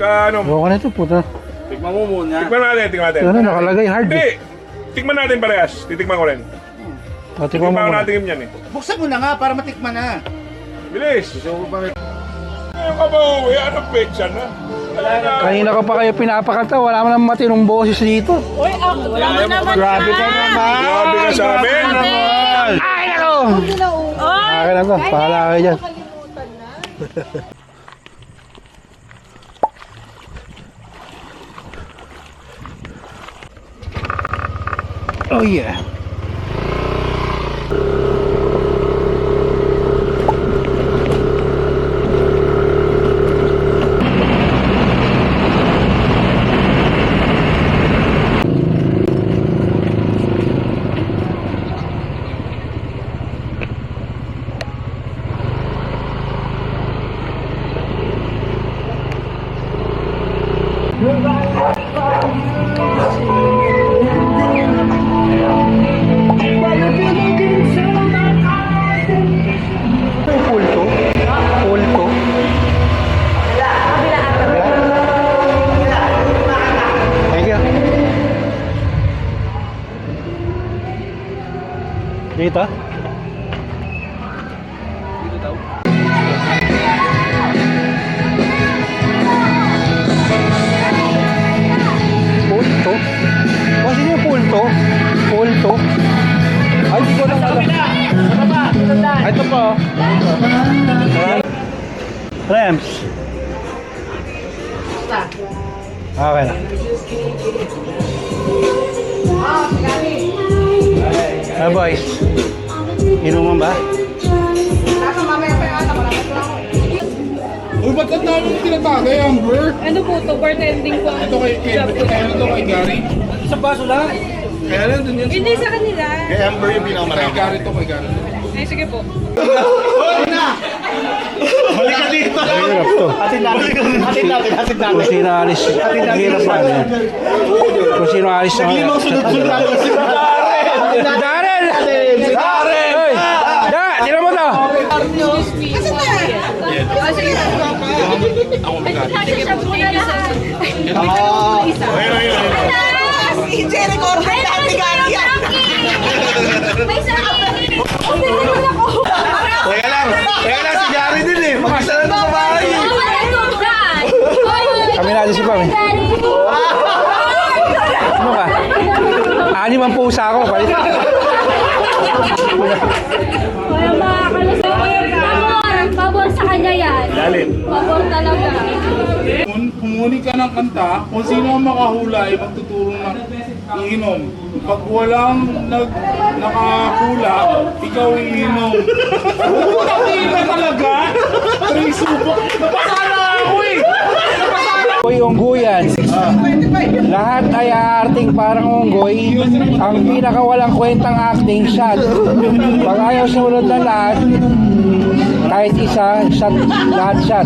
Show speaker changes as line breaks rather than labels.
Ano?
Bukan na ito, puta.
Tikman mo muna.
Tikman natin, tikman natin.
Ano, nakalagay hard
Hindi!
eh.
Tikman natin parehas. Titikman ko rin.
Tikman
Tikman
mo
ko
muna.
natin yan eh.
Buksan mo na nga para matikman na.
Bilis! Ngayon ka ba uwi? Anong pecha na?
Kanina ko pa kayo pinapakanta, wala mo naman matinong boses dito.
Uy, wala mo naman.
Grabe ka naman.
Grabe ka sa amin!
Ay, nako!
Oy!
Akin lang to, pahala kayo dyan. Oh yeah. Pulto? Pulto? Thank you. Dito? Pulto? Kasi yung pulto? Pulto? Ay, di ko lang alam. Ay, ito pa. Rams. Okay na. Ah, boys. Inuman ba?
Uy, ba't ang dami yung tinatagay, Amber?
Ano po to? Bartending po ang
Ito kay Gary.
Sa baso lang.
Kaya lang dun yun.
Hindi sa kanila.
Kay Amber yung pinakamarami. Kay Gary to, kay Gary.
Ay, sige po.
Balik ka dito!
Hirap to.
Hatid natin.
Kung sino alis, hirap pa yan. Kung sino alis,
Limang sunod-sunod natin si
Darren! Hey! Da! Tira mo to!
Excuse me. Ah, sige po.
Ako mag-ati.
Sige po. Thank you, sir.
Si Jerry Corbin dati ganyan.
May sarili. Uminom ako.
Kaya lang si Gary din eh. Mag-isa na ito sa bahay eh.
Kami natin si Pam eh. Ano ka? Anim ang pusa ako. Palit.
Kaya makakalas ako. Pabor sa kanya yan.
Lalim.
Pabor talaga.
Pumuni ka ng kanta, kung sino ang makahula ay magtuturo ng iinom. Pag walang nakahula, ikaw iinom. Nakahula talaga? 3 subok. Napasala ako eh!
Unggoy, unggoyan. Lahat ay aarting parang unggoy. Ang pinakawalang kwentang acting, shot. Pag ayaw sumunod na lahat, kahit isa, shot, lahat shot.